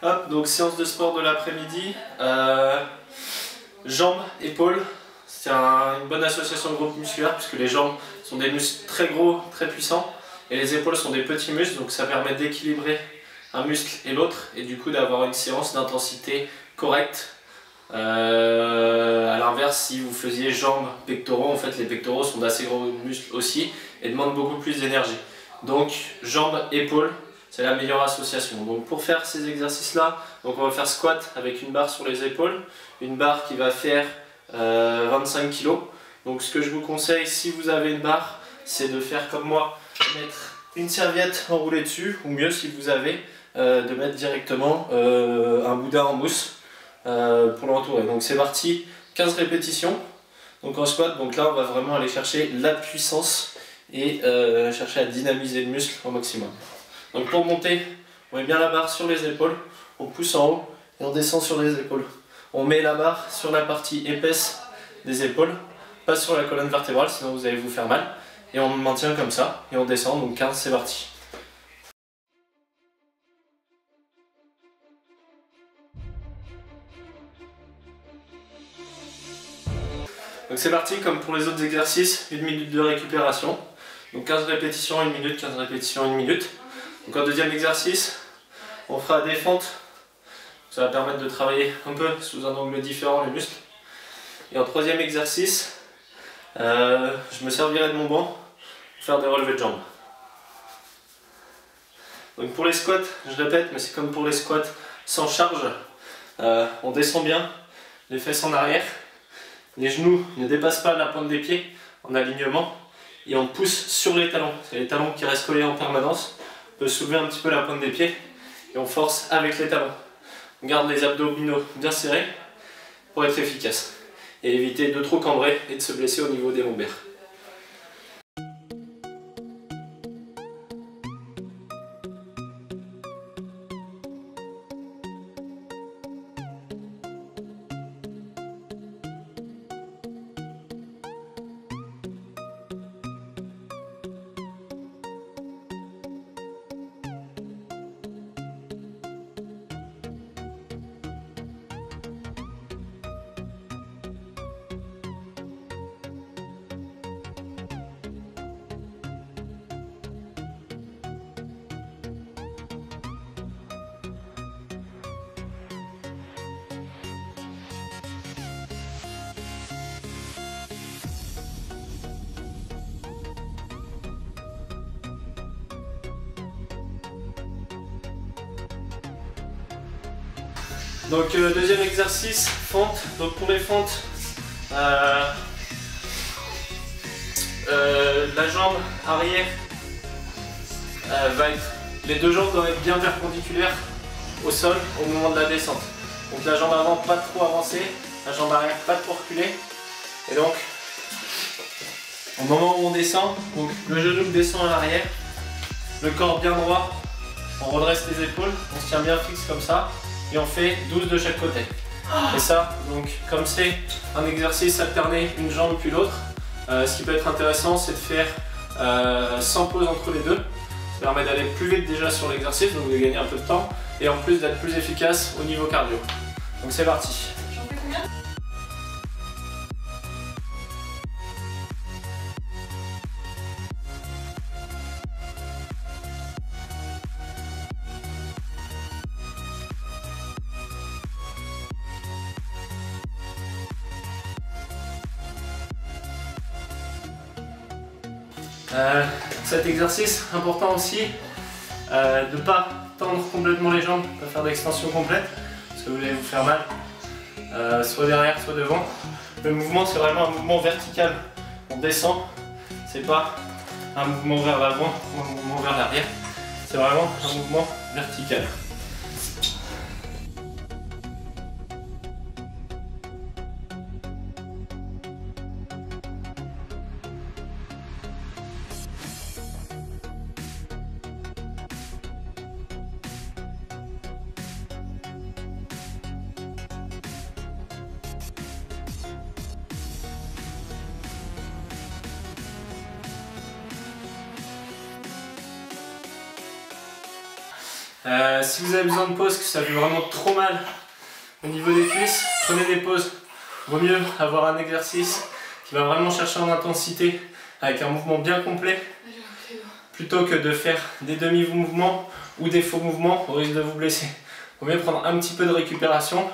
Hop, donc séance de sport de l'après-midi. Jambes, épaules. C'est une bonne association de groupes musculaires puisque les jambes sont des muscles très gros, très puissants. Et les épaules sont des petits muscles, donc ça permet d'équilibrer un muscle et l'autre. Et du coup d'avoir une séance d'intensité correcte. À l'inverse, si vous faisiez jambes, pectoraux, en fait les pectoraux sont d'assez gros muscles aussi et demandent beaucoup plus d'énergie. Donc jambes, épaules, c'est la meilleure association. Donc pour faire ces exercices là, donc on va faire squat avec une barre sur les épaules, une barre qui va faire 25 kg. Donc ce que je vous conseille si vous avez une barre, c'est de faire comme moi, mettre une serviette enroulée dessus, ou mieux si vous avez, de mettre directement un boudin en mousse pour l'entourer. Donc c'est parti, 15 répétitions. Donc en squat, donc là on va vraiment aller chercher la puissance et chercher à dynamiser le muscle au maximum. Donc pour monter, on met bien la barre sur les épaules, on pousse en haut et on descend sur les épaules. On met la barre sur la partie épaisse des épaules, pas sur la colonne vertébrale sinon vous allez vous faire mal. Et on maintient comme ça et on descend, donc 15, c'est parti. Donc c'est parti, comme pour les autres exercices, 1 minute de récupération. Donc 15 répétitions, 1 minute, 15 répétitions, 1 minute. Donc en deuxième exercice, on fera des fentes. Ça va permettre de travailler un peu sous un angle différent les muscles. Et en troisième exercice, je me servirai de mon banc pour faire des relevés de jambes. Donc pour les squats, je répète, mais c'est comme pour les squats sans charge. On descend bien, les fesses en arrière. Les genoux ne dépassent pas la pointe des pieds en alignement. Et on pousse sur les talons. C'est les talons qui restent collés en permanence. On peut soulever un petit peu la pointe des pieds et on force avec les talons. On garde les abdominaux bien serrés pour être efficace. Et éviter de trop cambrer et de se blesser au niveau des lombaires. Donc deuxième exercice, fente. Donc pour les fentes, la jambe arrière va être, les deux jambes doivent être bien perpendiculaires au sol au moment de la descente. Donc la jambe avant pas trop avancée, la jambe arrière pas trop reculée. Et donc au moment où on descend, donc le genou descend à l'arrière, le corps bien droit, on redresse les épaules, on se tient bien fixe comme ça. Et on fait 12 de chaque côté. Et ça, donc comme c'est un exercice alterné, une jambe puis l'autre, ce qui peut être intéressant, c'est de faire sans pause entre les deux. Ça permet d'aller plus vite déjà sur l'exercice, donc de gagner un peu de temps, et en plus d'être plus efficace au niveau cardio. Donc c'est parti. J'en fais combien ? Cet exercice, important aussi, de ne pas tendre complètement les jambes, pas faire d'extension complète, parce que vous allez vous faire mal, soit derrière, soit devant. Le mouvement, c'est vraiment un mouvement vertical. On descend, c'est pas un mouvement vers l'avant ou un mouvement vers l'arrière, c'est vraiment un mouvement vertical. Si vous avez besoin de pause, que ça fait vraiment trop mal au niveau des cuisses, prenez des pauses. Vaut mieux avoir un exercice qui va vraiment chercher en intensité avec un mouvement bien complet plutôt que de faire des demi-mouvements ou des faux mouvements au risque de vous blesser. Vaut mieux prendre un petit peu de récupération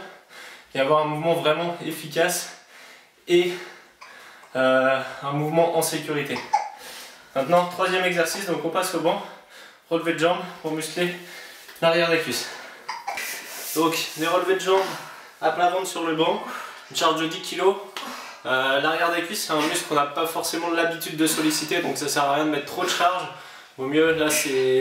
et avoir un mouvement vraiment efficace et un mouvement en sécurité. Maintenant, troisième exercice, donc on passe au banc, relevé de jambes pour muscler l'arrière des cuisses. Donc des relevés de jambes à plat ventre sur le banc, une charge de 10 kg. L'arrière des cuisses, c'est un muscle qu'on n'a pas forcément l'habitude de solliciter, donc ça sert à rien de mettre trop de charge. Vaut mieux, là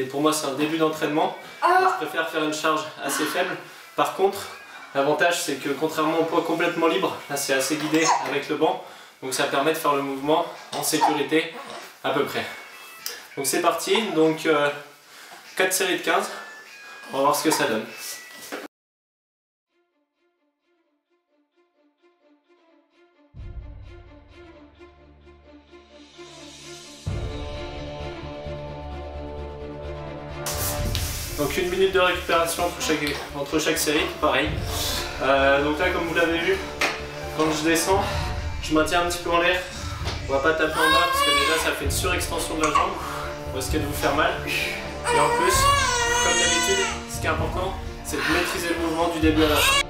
pour moi c'est un début d'entraînement, je préfère faire une charge assez faible. Par contre, l'avantage c'est que contrairement au poids complètement libre, là c'est assez guidé avec le banc, donc ça permet de faire le mouvement en sécurité à peu près. Donc c'est parti, donc 4 séries de 15, on va voir ce que ça donne. Donc 1 minute de récupération entre chaque série, pareil. Donc là, comme vous l'avez vu, quand je descends, je maintiens un petit peu en l'air. On va pas taper en bas parce que déjà ça fait une surextension de la jambe. On risque de vous faire mal. Et en plus, comme d'habitude, ce qui est important, c'est de maîtriser le mouvement du début à la fin.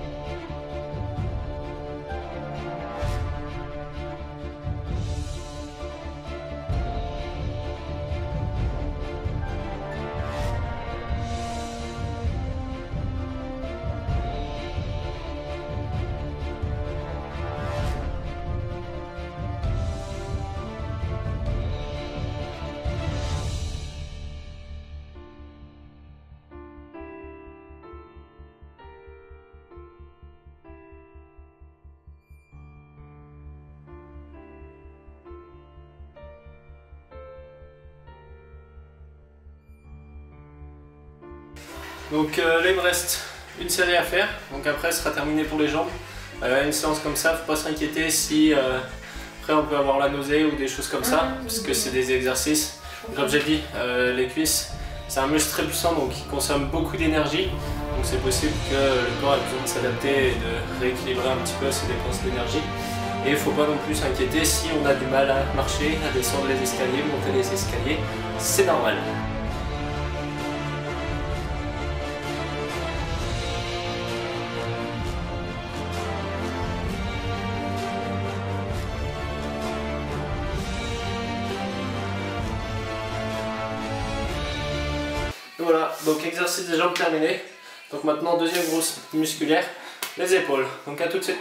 Donc là il me reste une série à faire, donc après ce sera terminé pour les jambes. Une séance comme ça, faut pas s'inquiéter si après on peut avoir la nausée ou des choses comme ça, parce que c'est des exercices. Comme j'ai dit, les cuisses c'est un muscle très puissant donc qui consomme beaucoup d'énergie, donc c'est possible que le corps ait besoin de s'adapter et de rééquilibrer un petit peu ses dépenses d'énergie. Et il ne faut pas non plus s'inquiéter si on a du mal à marcher, à descendre les escaliers, monter les escaliers, c'est normal. Et voilà, donc exercice des jambes terminé. Donc maintenant deuxième grosse musculaire, les épaules. Donc à tout de suite.